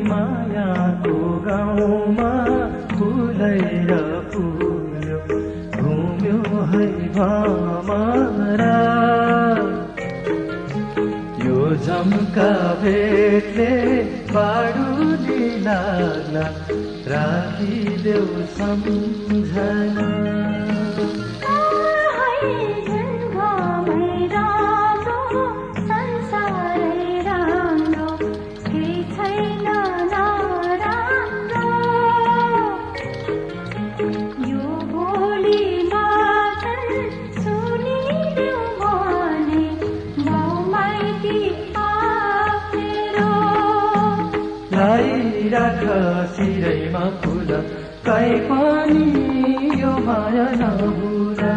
मायाको गाउँमा फुलेर फुल्यो घुम्यो है भमरा यो झम्का भेटले बाडुली लाग्ला राखिदेऊ सम्झना राख सिरैमा फुल कहीँ पनि यो माया नभुला